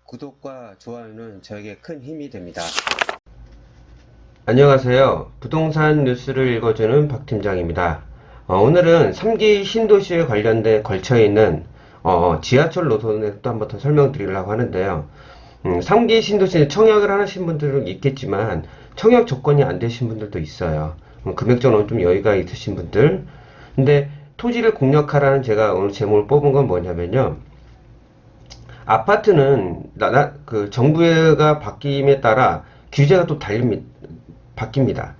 구독과 좋아요는 저에게 큰 힘이 됩니다. 안녕하세요. 부동산 뉴스를 읽어주는 박 팀장입니다. 오늘은 3기 신도시에 관련된 걸쳐있는 지하철 노선에 또 한번 더 설명드리려고 하는데요. 3기 신도시는 청약을 하신 분들은 있겠지만 청약 조건이 안 되신 분들도 있어요. 금액적으로 좀 여유가 있으신 분들. 근데 토지를 공략하라는 제가 오늘 제목을 뽑은 건 뭐냐면요. 아파트는 그 정부가 바뀜에 따라 규제가 또 바뀝니다.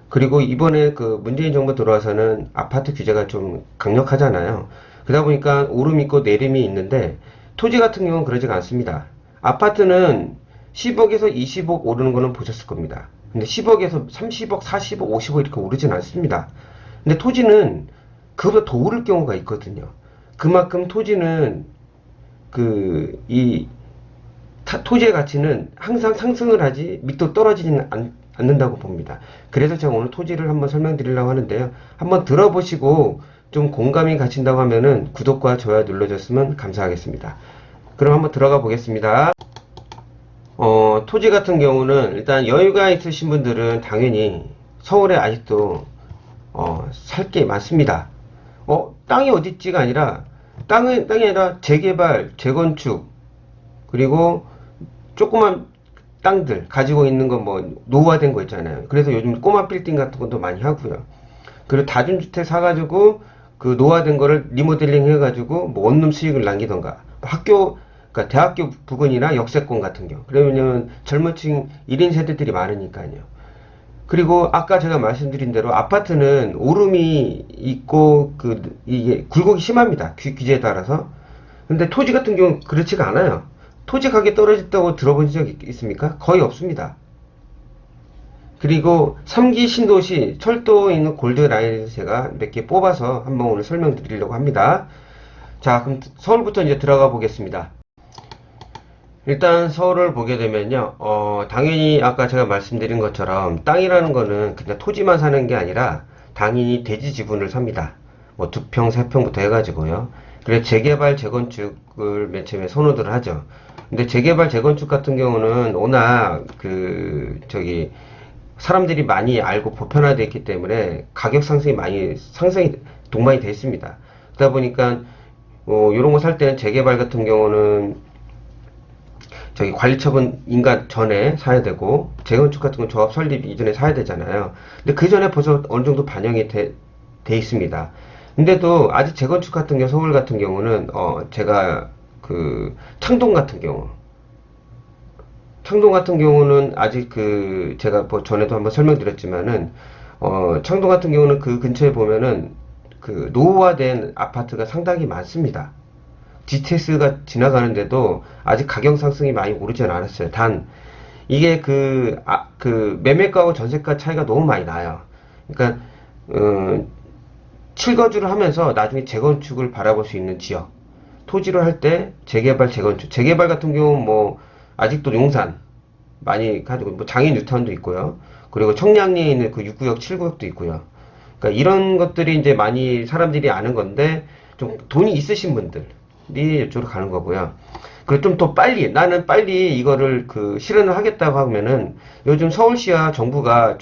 그리고 이번에 그 문재인 정부 들어와서는 아파트 규제가 좀 강력하잖아요. 그러다 보니까 오름이 있고 내림이 있는데 토지 같은 경우는 그러지가 않습니다. 아파트는 10억에서 20억 오르는 거는 보셨을 겁니다. 근데 10억에서 30억, 40억, 50억 이렇게 오르진 않습니다. 근데 토지는 그보다 더 오를 경우가 있거든요. 그만큼 토지는 토지의 가치는 항상 상승을 하지 밑도 떨어지지는 않는다고 봅니다. 그래서 제가 오늘 토지를 한번 설명드리려고 하는데요. 한번 들어보시고 좀 공감이 가신다고 하면은 구독과 좋아요 눌러줬으면 감사하겠습니다. 그럼 한번 들어가 보겠습니다. 토지 같은 경우는 일단 여유가 있으신 분들은 당연히 서울에 아직도 살 게 많습니다. 땅이 어딨지가 아니라 땅이 아니라 재개발, 재건축, 그리고 조그만 땅들 가지고 있는 거 뭐 노후화된 거 있잖아요. 그래서 요즘 꼬마 빌딩 같은 것도 많이 하고요. 그리고 다중주택 사가지고 그 노후화된 거를 리모델링 해가지고 뭐 원룸 수익을 남기던가 그러니까 대학교 부근이나 역세권 같은 경우. 그러면 젊은층 1인 세대들이 많으니까요. 그리고 아까 제가 말씀드린 대로 아파트는 오름이 있고 이게 굴곡이 심합니다. 규제에 따라서. 근데 토지 같은 경우는 그렇지가 않아요. 토지 가격이 떨어졌다고 들어본 적 있습니까? 거의 없습니다. 그리고 3기 신도시 철도에 있는 골드라인에서 제가 몇 개 뽑아서 한번 오늘 설명드리려고 합니다. 자, 그럼 서울부터 이제 들어가 보겠습니다. 일단 서울을 보게 되면요, 당연히 아까 제가 말씀드린 것처럼 땅이라는 거는 그냥 토지만 사는 게 아니라 당연히 대지 지분을 삽니다. 뭐 2평, 3평부터 해가지고요. 그래서 재개발, 재건축을 맨 처음에 선호들 하죠. 근데 재개발, 재건축 같은 경우는 워낙 사람들이 많이 알고 보편화되어 있기 때문에 가격 상승이 동반이 되어 있습니다. 그러다 보니까, 요런 거 살 때는 재개발 같은 경우는 관리처분 인가 전에 사야 되고 재건축 같은 건 조합 설립 이전에 사야 되잖아요. 근데 그 전에 벌써 어느 정도 반영이 돼 있습니다. 근데도 아직 재건축 같은 경우 서울 같은 경우는 제가 창동 같은 경우는 아직 제가 뭐 전에도 한번 설명드렸지만은 창동 같은 경우는 그 근처에 보면은 노후화된 아파트가 상당히 많습니다. GTS가 지나가는데도 아직 가격 상승이 많이 오르지는 않았어요. 단 이게 매매가하고 전세가 차이가 너무 많이 나요. 그러니까 실거주를 하면서 나중에 재건축을 바라볼 수 있는 지역, 토지를 할 때 재개발, 재건축, 재개발 같은 경우는 뭐 아직도 용산 많이 가지고 뭐 장인 뉴타운도 있고요. 그리고 청량리에 있는 그 6구역, 7구역도 있고요. 그러니까 이런 것들이 이제 많이 사람들이 아는 건데 좀 돈이 있으신 분들이 이쪽으로 가는 거고요. 그리고 좀 더 빨리 나는 빨리 이거를 실현을 하겠다고 하면은 요즘 서울시와 정부가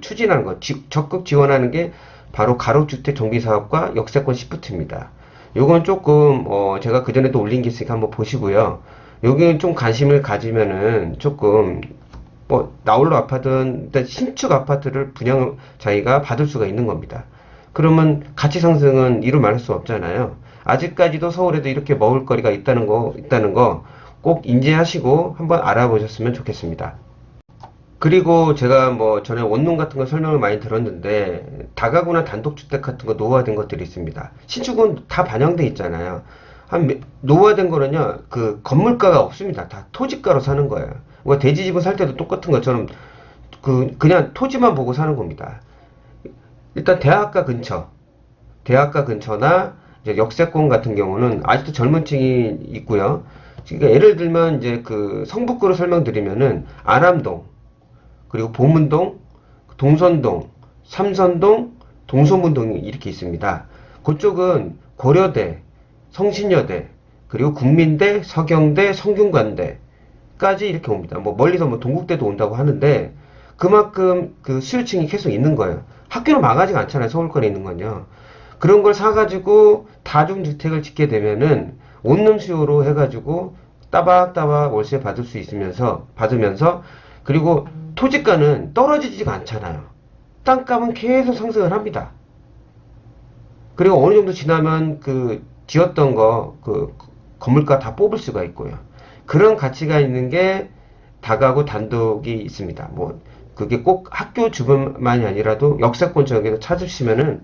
추진하는 거 적극 지원하는 게 바로 가로주택 정비사업과 역세권 시프트입니다. 요건 조금 제가 그전에도 올린 게 있으니까 한번 보시고요. 여기는 좀 관심을 가지면은 조금 나홀로 아파트는 일단 신축 아파트를 자기가 받을 수가 있는 겁니다. 그러면 가치 상승은 이루 말할 수 없잖아요. 아직까지도 서울에도 이렇게 먹을거리가 있다는 거 꼭 인지하시고 한번 알아보셨으면 좋겠습니다. 그리고 제가 뭐 전에 원룸 같은 거 설명을 많이 들었는데 다가구나 단독주택 같은 거 노후화된 것들이 있습니다. 신축은 다 반영돼 있잖아요. 노후화된 거는요, 건물가가 없습니다. 다 토지가로 사는 거예요. 뭐 대지집을 살 때도 똑같은 것처럼 그냥 토지만 보고 사는 겁니다. 일단 대학가 근처나 이제 역세권 같은 경우는 아직도 젊은 층이 있고요. 그러니까 예를 들면 이제 성북구로 설명드리면은 안암동, 그리고 보문동, 동선동, 삼선동, 동서문동이 이렇게 있습니다. 그쪽은 고려대, 성신여대, 그리고 국민대, 서경대, 성균관대 까지 이렇게 옵니다. 뭐 멀리서 뭐 동국대도 온다고 하는데 그만큼 그 수요층이 계속 있는 거예요. 학교는 망하지가 않잖아요. 서울권에 있는 건요. 그런 걸 사가지고 다중주택을 짓게 되면은 원룸 수요로 해가지고 따박따박 월세 받을 수 받으면서 그리고 토지가는 떨어지지가 않잖아요. 땅값은 계속 상승을 합니다. 그리고 어느 정도 지나면 그 지었던 그 건물가 다 뽑을 수가 있고요. 그런 가치가 있는 게 다가구 단독이 있습니다. 뭐 그게 꼭 학교 주변만이 아니라도 역세권 지역에서 찾으시면은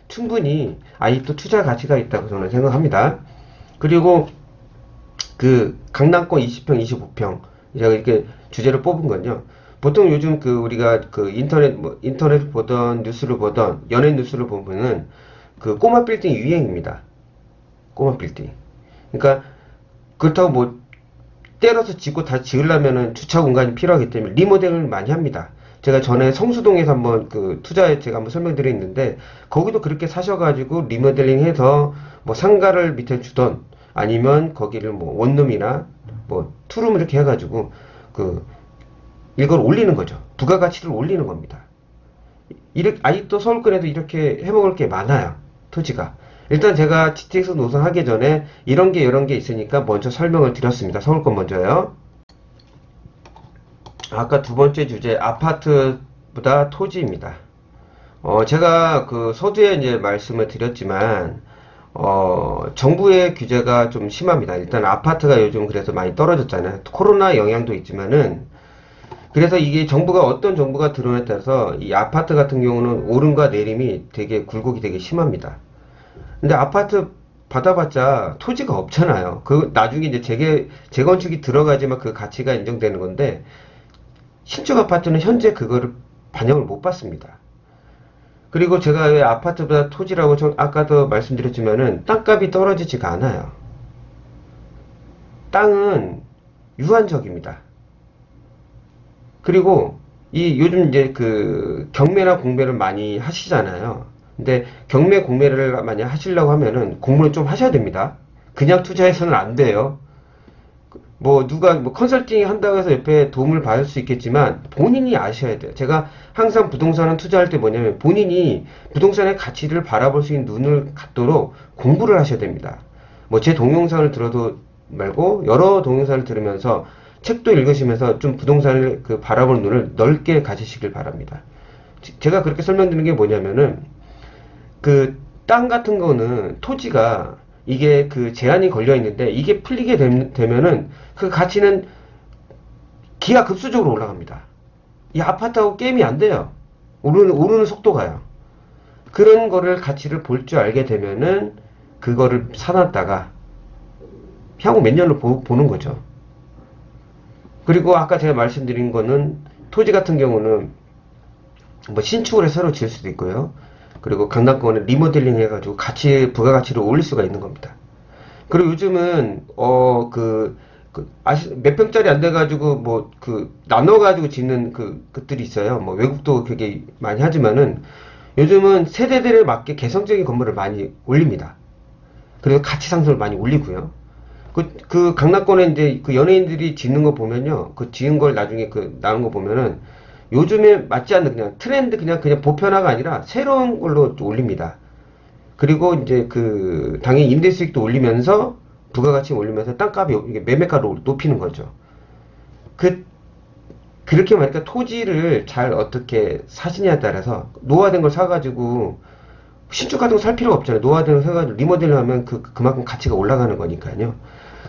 충분히 아직도 투자 가치가 있다고 저는 생각합니다. 그리고 그 강남권 20평, 25평 제가 이렇게 주제를 뽑은 건요. 보통 요즘 그 우리가 그 인터넷 보던 뉴스를 보던 연예 뉴스를 보면은 그 꼬마 빌딩 유행입니다. 꼬마 빌딩. 그러니까 그렇다고 뭐 때려서 짓고 다 지으려면은 주차 공간이 필요하기 때문에 리모델링을 많이 합니다. 제가 전에 성수동에서 한번 그 투자에 제가 한번 설명드렸는데 거기도 그렇게 사셔가지고 리모델링 해서 뭐 상가를 밑에 주던 아니면 거기를 뭐 원룸이나 뭐 투룸 이렇게 해가지고 그 이걸 올리는 거죠. 부가가치를 올리는 겁니다. 이렇게 아직도 서울권에도 이렇게 해먹을 게 많아요. 토지가. 일단 제가 GTX 노선 하기 전에 이런 게 있으니까 먼저 설명을 드렸습니다. 서울권 먼저요. 아까 두 번째 주제 아파트보다 토지입니다. 제가 그 서두에 이제 말씀을 드렸지만 정부의 규제가 좀 심합니다. 일단 아파트가 요즘 그래서 많이 떨어졌잖아요. 코로나 영향도 있지만은 그래서 이게 어떤 정부가 들어오냐에 따라서 이 아파트 같은 경우는 오름과 내림이 되게 굴곡이 되게 심합니다. 근데 아파트 받아봤자 토지가 없잖아요. 그 나중에 이제 재건축이 들어가지만 그 가치가 인정되는 건데 신축 아파트는 현재 그거를 반영을 못 받습니다. 그리고 제가 왜 아파트보다 토지라고 아까도 말씀드렸지만은 땅값이 떨어지지가 않아요. 땅은 유한적입니다. 그리고 이 요즘 이제 그 경매나 공매를 많이 하시잖아요. 근데 경매 공매를 많이 하시려고 하면은 공부를 좀 하셔야 됩니다. 그냥 투자해서는 안 돼요. 뭐 누가 뭐 컨설팅 한다고 해서 옆에 도움을 받을 수 있겠지만 본인이 아셔야 돼요. 제가 항상 부동산은 투자할 때 뭐냐면 본인이 부동산의 가치를 바라볼 수 있는 눈을 갖도록 공부를 하셔야 됩니다. 뭐 제 동영상을 들어도 말고 여러 동영상을 들으면서 책도 읽으시면서 좀 부동산을 그 바라볼 눈을 넓게 가지시길 바랍니다. 제가 그렇게 설명드리는 게 뭐냐면은 그 땅 같은 거는 토지가 이게 그 제한이 걸려 있는데 이게 풀리게 되면은 그 가치는 기하급수적으로 올라갑니다. 이 아파트하고 게임이 안 돼요. 오르는 속도가요. 그런 거를 가치를 볼 줄 알게 되면은 그거를 사놨다가 향후 몇 년을 보는 거죠. 그리고 아까 제가 말씀드린 거는 토지 같은 경우는 뭐 신축을 해서 새로 지을 수도 있고요. 그리고 강남권에 리모델링 해가지고 부가가치를 올릴 수가 있는 겁니다. 그리고 요즘은 몇 평짜리 안 돼가지고 뭐 나눠가지고 짓는 것들이 있어요. 뭐 외국도 그게 많이 하지만은 요즘은 세대들에 맞게 개성적인 건물을 많이 올립니다. 그리고 가치 상승을 많이 올리고요. 그 강남권에 이제 그 연예인들이 짓는 거 보면요. 그 지은 걸 나중에 나온 거 보면은 요즘에 맞지 않는 그냥 트렌드 그냥 보편화가 아니라 새로운 걸로 올립니다. 그리고 이제 당연히 임대 수익도 올리면서 부가가치 올리면서 땅값이 매매가를 높이는 거죠. 그렇게 말하니까 토지를 잘 어떻게 사시냐에 따라서 노화된 걸 사가지고 신축 같은 거 살 필요가 없잖아요. 노화된 걸 사가지고 리모델링 하면 그만큼 가치가 올라가는 거니까요.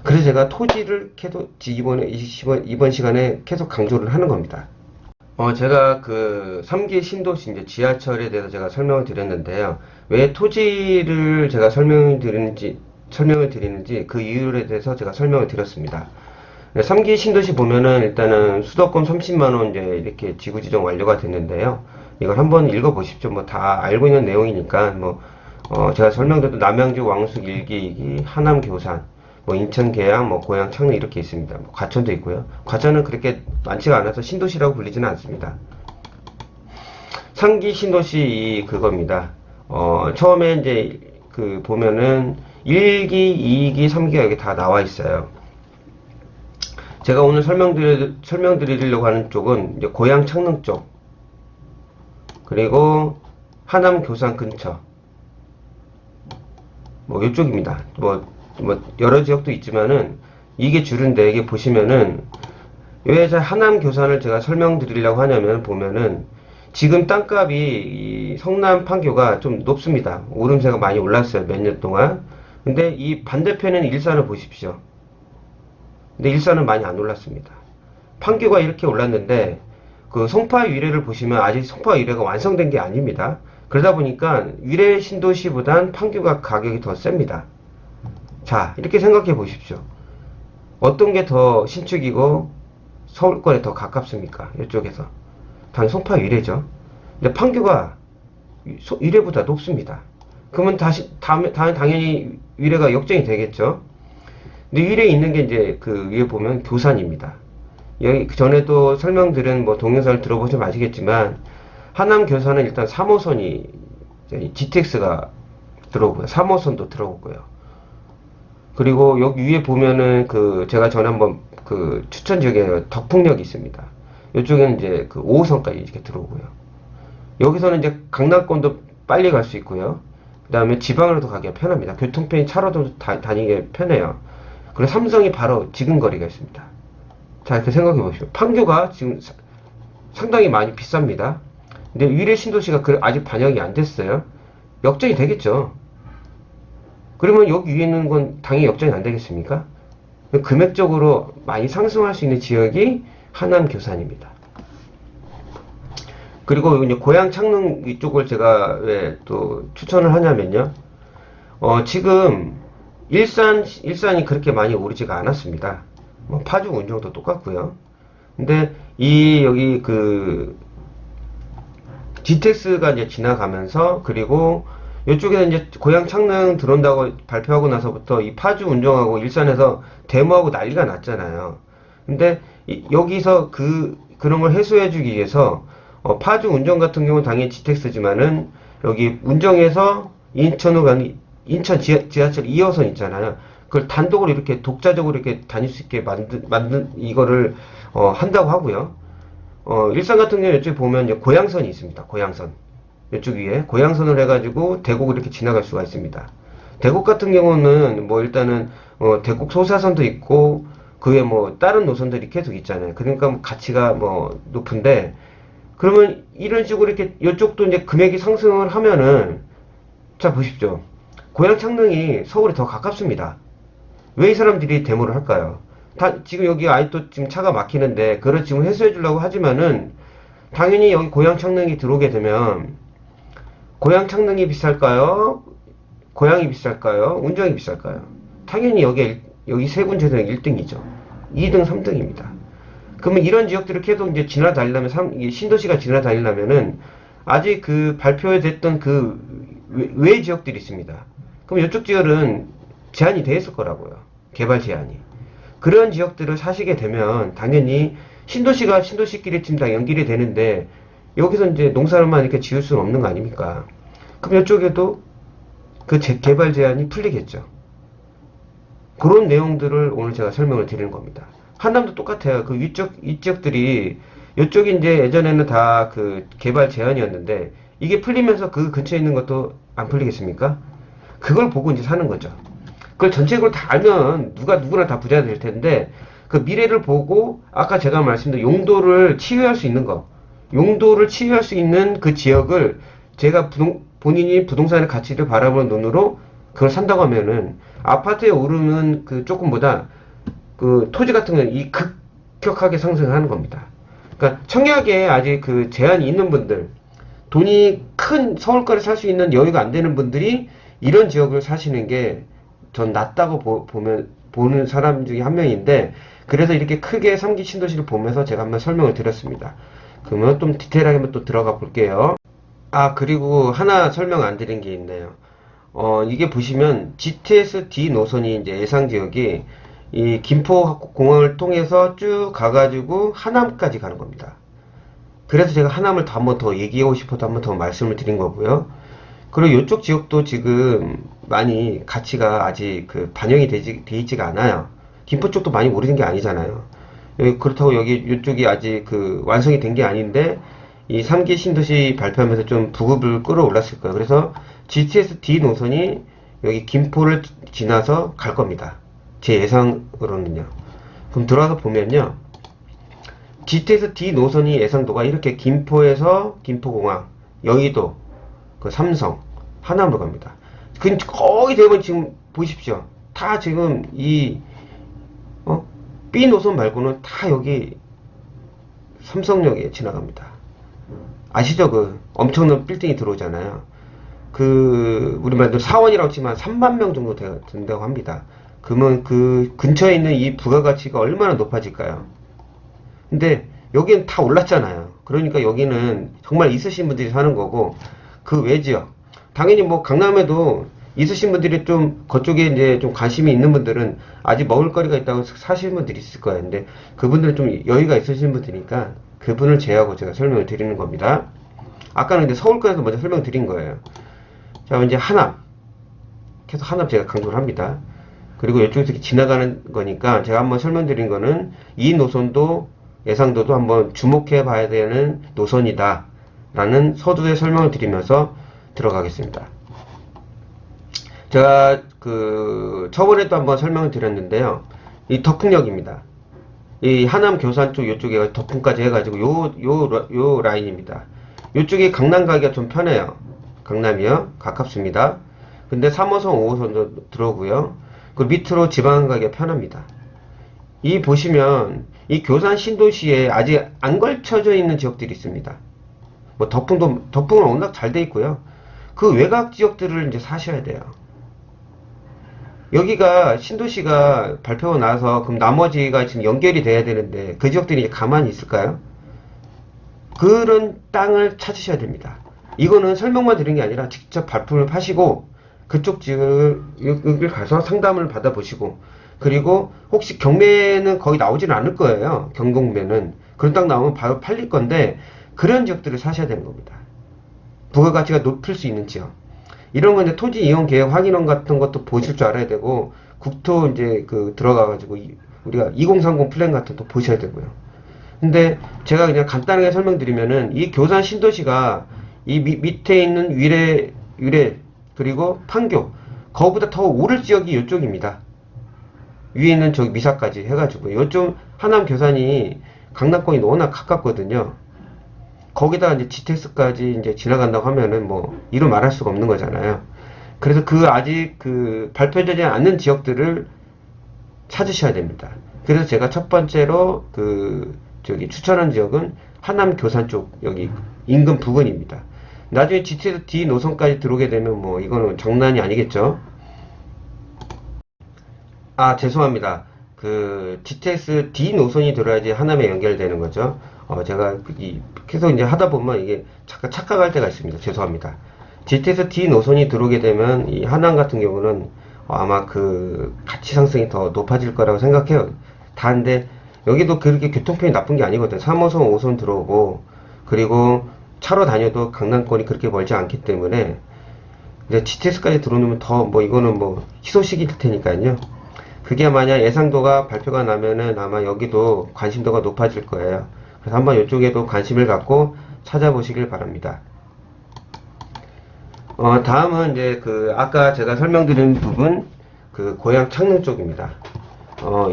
그래서 제가 토지를 계속 이번 시간에 계속 강조를 하는 겁니다. 제가 3기 신도시 이제 지하철에 대해서 제가 설명을 드렸는데요. 왜 토지를 제가 설명을 드리는지 그 이유에 대해서 제가 설명을 드렸습니다. 3기 신도시 보면은 일단은 수도권 30만원 이제 이렇게 지구 지정 완료가 됐는데요. 이걸 한번 읽어보십시오. 뭐 다 알고 있는 내용이니까 제가 설명드렸던 남양주 왕숙 1기 2기 하남 교산 뭐 인천 계양 뭐 고양 창릉 이렇게 있습니다. 뭐 과천도 있고요. 과천은 그렇게 많지가 않아서 신도시라고 불리지는 않습니다. 3기 신도시 그겁니다. 처음에 이제 보면은 1기, 2기, 3기가 여기 다 나와 있어요. 제가 오늘 설명드리려고 하는 쪽은 이제 고양 창릉 쪽, 그리고 하남 교산 근처, 뭐 이쪽입니다. 뭐 여러 지역도 있지만은 이게 주인데, 이게 보시면은 왜 하남 교산을 제가 설명드리려고 하냐면, 보면은 지금 땅값이 이 성남 판교가 좀 높습니다. 오름세가 많이 올랐어요, 몇 년 동안. 근데 이 반대편에는 일산을 보십시오. 근데 일산은 많이 안 올랐습니다. 판교가 이렇게 올랐는데, 그 송파 위례를 보시면 아직 송파 위례가 완성된 게 아닙니다. 그러다 보니까 위례 신도시보단 판교가 가격이 더 셉니다. 자, 이렇게 생각해 보십시오. 어떤 게 더 신축이고 서울권에 더 가깝습니까? 이쪽에서. 당연히 송파 위례죠. 근데 판교가 위례보다 높습니다. 그러면 당연히 위례가 역전이 되겠죠. 근데 위례에 있는 게 이제 그 위에 보면 교산입니다. 여기 전에도 설명드린 뭐 동영상을 들어보시면 아시겠지만, 하남 교산은 일단 3호선이 GTX가 들어오고요. 3호선도 들어오고요. 그리고 여기 위에 보면은 그 제가 전에 한번 그 추천 지역에 덕풍역이 있습니다. 이쪽에는 이제 그 5호선까지 이렇게 들어오고요. 여기서는 이제 강남권도 빨리 갈 수 있고요. 그 다음에 지방으로도 가기가 편합니다. 교통편이 차로도 다니기 편해요. 그리고 삼성이 바로 지근거리가 있습니다. 자, 이렇게 생각해 보십시오. 판교가 지금 상당히 많이 비쌉니다. 근데 위례 신도시가 아직 반영이 안 됐어요. 역전이 되겠죠. 그러면 여기 위에 있는 건 당연히 역전이 안 되겠습니까? 금액적으로 많이 상승할 수 있는 지역이 하남 교산입니다. 그리고 이제 고양 창릉 이쪽을 제가 왜 또 추천을 하냐면요. 지금 일산이 그렇게 많이 오르지가 않았습니다. 뭐 파주 운정도 똑같고요. 근데 여기 그 GTX가 이제 지나가면서, 그리고 이쪽에는 이제 고양 창릉 들어온다고 발표하고 나서부터 이 파주 운정하고 일산에서 데모하고 난리가 났잖아요. 근데 여기서 그런 걸 해소해주기 위해서 파주 운정 같은 경우는 당연히 GTX지만은 여기 운정에서 인천으로 가는 인천 지하철 2호선 있잖아요. 그걸 단독으로 이렇게 독자적으로 이렇게 다닐 수 있게 만든 이거를 한다고 하고요. 일산 같은 경우는 이쪽에 보면 이제 고양선이 있습니다. 고양선. 이쪽 위에 고양선을 해가지고 대곡을 이렇게 지나갈 수가 있습니다. 대곡 같은 경우는 뭐 일단은 대곡 소사선도 있고 그 외에 뭐 다른 노선들이 계속 있잖아요. 그러니까 뭐 가치가 뭐 높은데, 그러면 이런 식으로 이렇게 이쪽도 이제 금액이 상승을 하면은, 자 보십시오. 고양 창릉이 서울에 더 가깝습니다. 왜 이 사람들이 데모를 할까요? 지금 여기 아직도 지금 차가 막히는데 그걸 지금 해소해 주려고 하지만은, 당연히 여기 고양 창릉이 들어오게 되면 고양 창릉이 비쌀까요? 고양이 비쌀까요? 운정이 비쌀까요? 당연히 여기 세 군데는 1등이죠. 2등, 3등입니다. 그러면 이런 지역들을 계속 이제 지나다니려면, 신도시가 지나다니려면은 아직 그 발표됐던 그 외 지역들이 있습니다. 그럼 이쪽 지역은 제한이 돼 있을 거라고요. 개발 제한이. 그런 지역들을 사시게 되면 당연히 신도시가 신도시끼리 지금 다 연결이 되는데, 여기서 이제 농사를만 이렇게 지을 수는 없는 거 아닙니까? 그럼 이쪽에도 그 개발 제한이 풀리겠죠. 그런 내용들을 오늘 제가 설명을 드리는 겁니다. 한남도 똑같아요. 그 이 지역들이, 이쪽이 이제 예전에는 다 그 개발 제한이었는데, 이게 풀리면서 그 근처에 있는 것도 안 풀리겠습니까? 그걸 보고 이제 사는 거죠. 그걸 전체적으로 다 알면 누구나 다 부자가 될 텐데, 그 미래를 보고 아까 제가 말씀드린 용도를 치유할 수 있는 거, 용도를 치유할 수 있는 그 지역을 제가 본인이 부동산의 가치를 바라보는 눈으로 그걸 산다고 하면은, 아파트에 오르는 그 조금보다 그 토지 같은 경우는 이 급격하게 상승하는 겁니다. 그러니까 청약에 아직 그 제한이 있는 분들, 돈이 큰 서울권에 살 수 있는 여유가 안 되는 분들이 이런 지역을 사시는 게 전 낫다고 보는 사람 중에 한 명인데, 그래서 이렇게 크게 3기 신도시를 보면서 제가 한번 설명을 드렸습니다. 그러면 좀 디테일하게 한번 또 들어가 볼게요. 그리고 하나 설명 안 드린 게 있네요. 이게 보시면 GTS-D 노선이 이제 예상 지역이 이 김포공항을 통해서 쭉 가가지고 하남까지 가는 겁니다. 그래서 제가 하남을 한 번 더 얘기하고 싶어서 한 번 더 말씀을 드린 거고요. 그리고 이쪽 지역도 지금 많이 가치가 아직 그 반영이 돼 있지가 않아요. 김포 쪽도 많이 오르는 게 아니잖아요. 그렇다고 여기 이쪽이 아직 그 완성이 된 게 아닌데 이 3기 신도시 발표하면서 좀 부급을 끌어올랐을 거예요. 그래서 GTS D 노선이 여기 김포를 지나서 갈 겁니다. 제 예상으로는요. 그럼 들어가서 보면요. GTS D 노선이 예상도가 이렇게 김포에서 김포공항, 여의도, 그 삼성, 하남으로 갑니다. 거의 대부분 지금 보십시오. 다 지금 이 B 노선 말고는 다 여기 삼성역에 지나갑니다. 아시죠? 그 엄청난 빌딩이 들어오잖아요. 그 우리 말대로 사원이라고 치면 3만 명 정도 된다고 합니다. 그러면 그 근처에 있는 이 부가가치가 얼마나 높아질까요? 근데 여기는 다 올랐잖아요. 그러니까 여기는 정말 있으신 분들이 사는 거고, 그 외지역 당연히 뭐 강남에도 있으신 분들이 좀 그쪽에 이제 좀 관심이 있는 분들은 아직 먹을거리가 있다고 사시는 분들이 있을 거예요. 근데 그분들은 좀 여유가 있으신 분들이니까 그분을 제외하고 제가 설명을 드리는 겁니다. 아까는 이제 서울권에서 먼저 설명드린 거예요. 자, 이제 하남. 계속 하남 제가 강조를 합니다. 그리고 이쪽에서 이렇게 지나가는 거니까 제가 한번 설명드린 거는 이 노선도 예상도도 한번 주목해 봐야 되는 노선이다 라는 서두에 설명을 드리면서 들어가겠습니다. 제가 그 저번에도 한번 설명을 드렸는데요. 이 덕풍역입니다. 이 하남 교산 쪽 이쪽에 덕풍까지 해가지고 요 라인입니다. 이쪽이 강남 가기가 좀 편해요. 강남이요. 가깝습니다. 근데 3호선, 5호선도 들어오고요. 그 밑으로 지방 가기가 편합니다. 이 보시면 이 교산 신도시에 아직 안 걸쳐져 있는 지역들이 있습니다. 뭐 덕풍은 워낙 잘 돼 있고요. 그 외곽 지역들을 이제 사셔야 돼요. 여기가 신도시가 발표가 나서 그럼 나머지가 지금 연결이 돼야 되는데 그 지역들이 이제 가만히 있을까요? 그런 땅을 찾으셔야 됩니다. 이거는 설명만 드린 게 아니라 직접 발품을 파시고 그쪽 지역을 가서 상담을 받아보시고, 그리고 혹시 경매는 거의 나오지는 않을 거예요. 경공매는. 그런 땅 나오면 바로 팔릴 건데 그런 지역들을 사셔야 되는 겁니다. 부가가치가 높을 수 있는 지역. 이런 건 이제 토지 이용 계획 확인원 같은 것도 보실 줄 알아야 되고, 국토 이제 그 들어가가지고 우리가 2030 플랜 같은 것도 보셔야 되고요. 근데 제가 그냥 간단하게 설명드리면은 이 교산 신도시가 이 밑에 있는 위례 그리고 판교, 거기보다 더 오를 지역이 이쪽입니다. 위에 있는 저기 미사까지 해가지고 요즘 하남 교산이 강남권이 워낙 가깝거든요. 거기다 이제 GTX까지 이제 지나간다고 하면은 뭐 이루 말할 수가 없는 거잖아요. 그래서 그 아직 그 발표되지 않는 지역들을 찾으셔야 됩니다. 그래서 제가 첫 번째로 그 저기 추천한 지역은 하남 교산 쪽 여기 인근 부근입니다. 나중에 GTX D 노선까지 들어오게 되면 뭐 이거는 장난이 아니겠죠. 아, 죄송합니다. 그 GTX D 노선이 들어야지 하남에 연결되는 거죠. 제가 계속 이제 하다 보면 이게 잠깐 착각할 때가 있습니다. 죄송합니다. GTX D 노선이 들어오게 되면 이 하남 같은 경우는 아마 그 가치 상승이 더 높아질 거라고 생각해요. 다인데 여기도 그렇게 교통편이 나쁜 게 아니거든. 3호선, 5호선 들어오고, 그리고 차로 다녀도 강남권이 그렇게 멀지 않기 때문에 이제 GTX까지 들어오면 더 뭐 이거는 뭐 희소식일 테니까요. 그게 만약 예상도가 발표가 나면은 아마 여기도 관심도가 높아질 거예요. 그래서 한번 이쪽에도 관심을 갖고 찾아보시길 바랍니다. 다음은 이제 그 아까 제가 설명드린 부분, 그 고양 창릉 쪽입니다.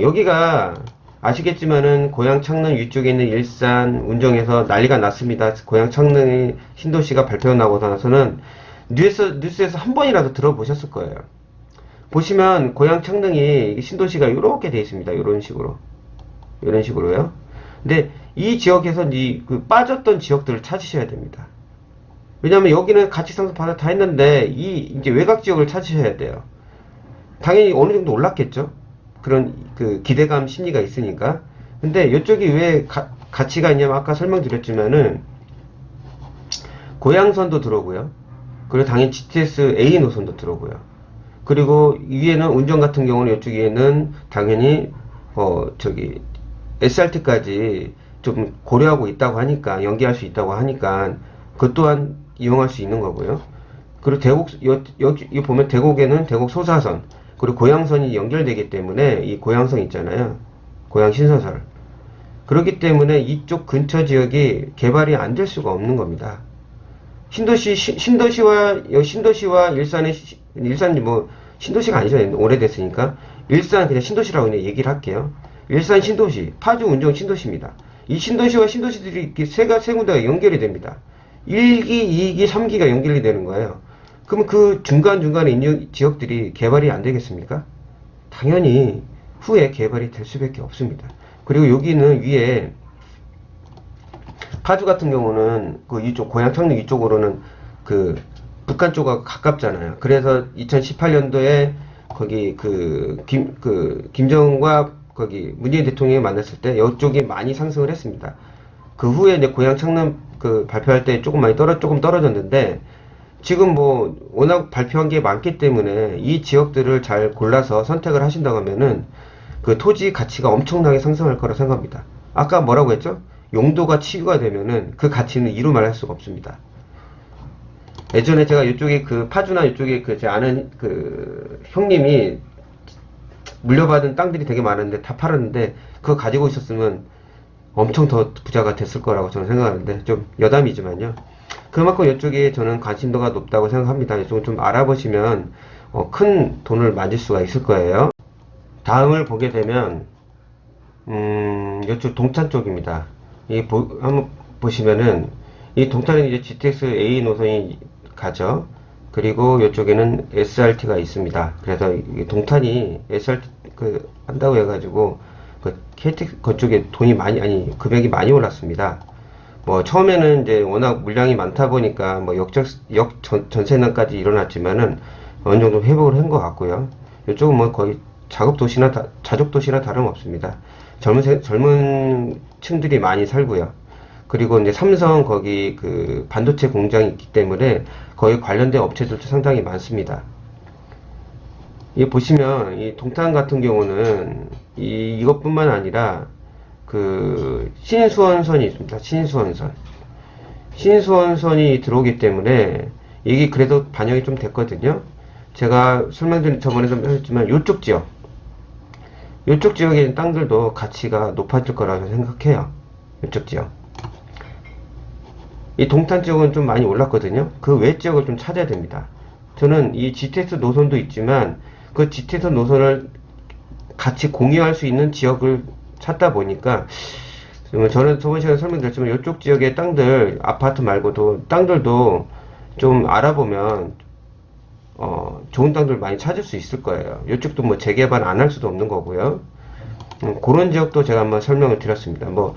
여기가 아시겠지만은 고양 창릉 위쪽에 있는 일산 운정에서 난리가 났습니다. 고양 창릉의 신도시가 발표 나고 나서는 뉴스에서 한 번이라도 들어보셨을 거예요. 보시면 고양 창릉이 신도시가 이렇게 되어 있습니다. 이런 식으로요. 근데 이 지역에서 그 빠졌던 지역들을 찾으셔야 됩니다. 왜냐면 여기는 가치 상승 바닥 다 했는데 이제 외곽 지역을 찾으셔야 돼요. 당연히 어느 정도 올랐겠죠. 그런 그 기대감 심리가 있으니까. 근데 이쪽이 왜 가치가 있냐면 아까 설명드렸지만은 고양선도 들어오고요. 그리고 당연히 GTS A 노선도 들어오고요. 그리고 위에는 운전 같은 경우는 이쪽 위에는 당연히 저기 SRT까지 좀 고려하고 있다고 하니까, 연기할 수 있다고 하니까 그것 또한 이용할 수 있는 거고요. 그리고 여기 보면 대곡에는 대곡 소사선, 그리고 고양선이 연결되기 때문에 이 고양선 있잖아요. 고양 신서설. 그렇기 때문에 이쪽 근처 지역이 개발이 안 될 수가 없는 겁니다. 신도시와 일산이 뭐, 신도시가 아니죠. 오래됐으니까. 일산, 그냥 신도시라고 그냥 얘기를 할게요. 일산 신도시, 파주 운정 신도시입니다. 이 신도시와 신도시들이 이렇게 세 군데가 연결이 됩니다. 1기, 2기, 3기가 연결이 되는 거예요. 그러면 그 중간중간에 있는 지역들이 개발이 안 되겠습니까? 당연히 후에 개발이 될 수밖에 없습니다. 그리고 여기는 위에 파주 같은 경우는 그 이쪽 고향 창릉 이쪽으로는 그 북한 쪽하고 가깝잖아요. 그래서 2018년도에 거기 김정은과 거기 문재인 대통령이 만났을 때 이쪽이 많이 상승을 했습니다. 그 후에 이제 고향 창릉 그 발표할 때 조금 떨어졌는데 지금 뭐 워낙 발표한 게 많기 때문에 이 지역들을 잘 골라서 선택을 하신다고 하면은 그 토지 가치가 엄청나게 상승할 거라 생각합니다. 아까 뭐라고 했죠? 용도가 치유가 되면은 그 가치는 이루 말할 수가 없습니다. 예전에 제가 이쪽에 그 파주나 이쪽에 그 제 아는 그 형님이 물려받은 땅들이 되게 많은데 다 팔았는데 그거 가지고 있었으면 엄청 더 부자가 됐을 거라고 저는 생각하는데 좀 여담이지만요. 그만큼 이쪽에 저는 관심도가 높다고 생각합니다. 이쪽을 좀 알아보시면 큰 돈을 만질 수가 있을 거예요. 다음을 보게 되면 이쪽 동탄 쪽입니다. 한번 보시면은 이 동탄은 이제 GTX A 노선이 가죠. 그리고 이쪽에는 SRT가 있습니다. 그래서 이 동탄이 SRT 한다고 해가지고 KTX 그쪽에 금액이 많이 올랐습니다. 뭐 처음에는 이제 워낙 물량이 많다 보니까 뭐 전세난까지 일어났지만은 어느 정도 회복을 한 것 같고요. 이쪽은 뭐 거의 자족 도시나 다름없습니다. 젊은 층들이 많이 살고요. 그리고 이제 삼성 거기 그 반도체 공장이 있기 때문에 거기 관련된 업체들도 상당히 많습니다. 이 보시면 이 동탄 같은 경우는 이것뿐만 아니라 그 신수원선이 있습니다. 신수원선이 들어오기 때문에 이게 그래도 반영이 좀 됐거든요. 제가 저번에 설명했지만 이쪽 지역에 있는 땅들도 가치가 높아질 거라고 생각해요. 이쪽 지역. 이 동탄 지역은 좀 많이 올랐거든요. 그 외 지역을 좀 찾아야 됩니다. 저는 이 GTX 노선도 있지만 그 GTX 노선을 같이 공유할 수 있는 지역을 찾다 보니까 저는 저번 시간에 설명드렸지만 이쪽 지역의 땅들, 아파트 말고도 땅들도 좀 알아보면 좋은 땅들 많이 찾을 수 있을 거예요. 이쪽도 뭐 재개발 안 할 수도 없는 거고요. 그런 지역도 제가 한번 설명을 드렸습니다. 뭐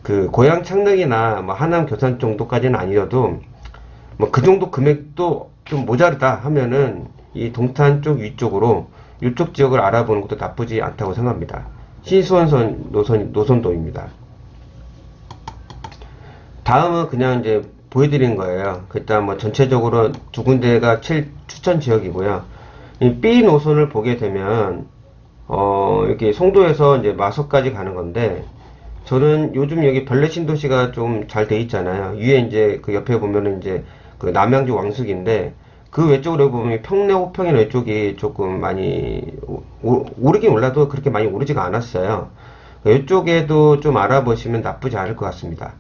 그 고향 창릉이나 뭐 하남 교산 정도까지는 아니어도 뭐 그 정도 금액도 좀 모자르다 하면은 이 동탄 쪽 위쪽으로 이쪽 지역을 알아보는 것도 나쁘지 않다고 생각합니다. 신수원선 노선도입니다. 다음은 그냥 이제 보여드린 거예요. 일단 뭐 전체적으로 두 군데가 추천 지역이고요. 이 B 노선을 보게 되면 이렇게 송도에서 이제 마석까지 가는 건데 저는 요즘 여기 별내 신도시가 좀 잘 돼 있잖아요. 위에 이제 그 옆에 보면은 이제 그 남양주 왕숙인데 그 외쪽으로 보면 평내 호평이나 이쪽이 조금 많이 오르긴 올라도 그렇게 많이 오르지가 않았어요. 이쪽에도 좀 알아보시면 나쁘지 않을 것 같습니다.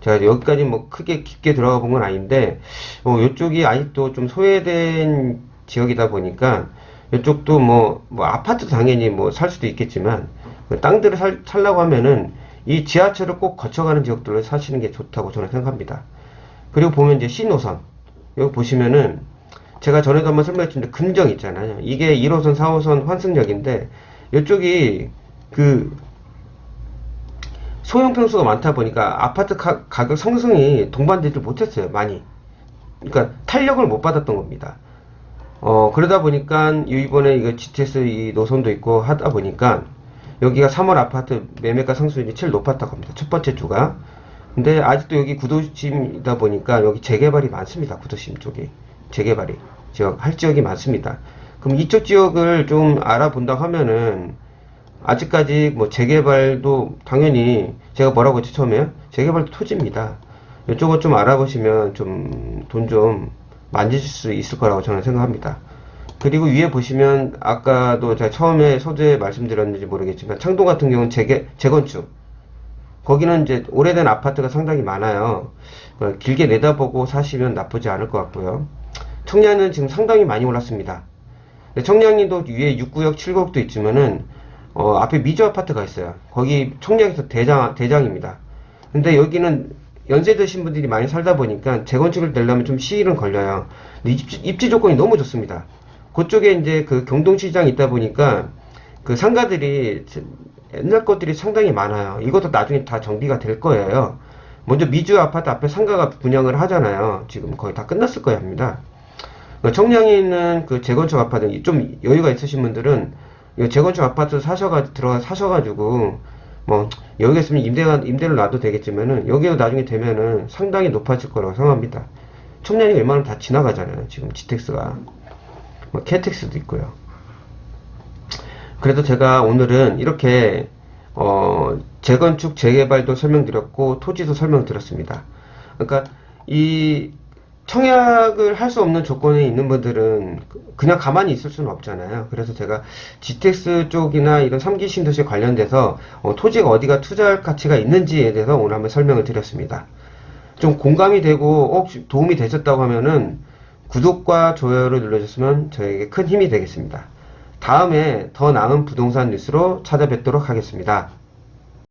제가 여기까지 뭐 크게 깊게 들어가 본 건 아닌데 이쪽이 아직도 좀 소외된 지역이다 보니까 이쪽도 뭐 아파트 당연히 뭐 살 수도 있겠지만 그 땅들을 살라고 하면은 이 지하철을 꼭 거쳐가는 지역들을 사시는 게 좋다고 저는 생각합니다. 그리고 보면 이제 C노선 여기 보시면은 제가 전에도 한번 설명했는데 금정 있잖아요. 이게 1호선, 4호선 환승역인데 이쪽이 그 소형 평수가 많다 보니까 아파트 가격 상승이 동반되지 못했어요. 많이. 그러니까 탄력을 못 받았던 겁니다. 그러다 보니까 이번에 이거 GTS 이 노선도 있고 하다 보니까 여기가 3월 아파트 매매가 상승률이 제일 높았다고 합니다. 첫 번째 주가. 근데 아직도 여기 구도심이다 보니까 여기 재개발이 많습니다. 구도심 쪽에 재개발이 할 지역이 많습니다. 그럼 이쪽 지역을 좀 알아본다고 하면은 아직까지 뭐 재개발도 당연히 제가 뭐라고 했죠 처음에요? 재개발도 토지입니다. 이쪽을 좀 알아보시면 좀 돈 좀 만지실 수 있을 거라고 저는 생각합니다. 그리고 위에 보시면 아까도 제가 처음에 소재에 말씀드렸는지 모르겠지만 창동 같은 경우는 재건축 거기는 이제 오래된 아파트가 상당히 많아요. 길게 내다보고 사시면 나쁘지 않을 것 같고요. 청량은 지금 상당히 많이 올랐습니다. 청량리도 위에 6구역, 7구역도 있지만은 앞에 미주 아파트가 있어요. 거기 청량에서 대장입니다. 근데 여기는 연세 드신 분들이 많이 살다 보니까 재건축을 내려면 좀 시일은 걸려요. 근데 입지 조건이 너무 좋습니다. 그쪽에 이제 그 경동시장이 있다 보니까 그 상가들이 옛날 것들이 상당히 많아요. 이것도 나중에 다 정비가 될 거예요. 먼저 미주 아파트 앞에 상가가 분양을 하잖아요. 지금 거의 다 끝났을 거야 합니다. 청량에 있는 그 재건축 아파트, 좀 여유가 있으신 분들은 이 재건축 아파트 사셔가지고, 뭐, 여기가 있으면 임대를 놔도 되겠지만은, 여기도 나중에 되면은 상당히 높아질 거라고 생각합니다. 청량이 웬만하면 다 지나가잖아요. 지금 GTX가. 뭐, KTX도 있고요. 그래도 제가 오늘은 이렇게, 재건축, 재개발도 설명드렸고, 토지도 설명드렸습니다. 그러니까, 이, 청약을 할 수 없는 조건에 있는 분들은 그냥 가만히 있을 수는 없잖아요. 그래서 제가 GTX 쪽이나 이런 3기 신도시 관련돼서 토지가 어디가 투자할 가치가 있는지에 대해서 오늘 한번 설명을 드렸습니다. 좀 공감이 되고 혹시 도움이 되셨다고 하면은 구독과 좋아요를 눌러주시면 저에게 큰 힘이 되겠습니다. 다음에 더 나은 부동산 뉴스로 찾아뵙도록 하겠습니다.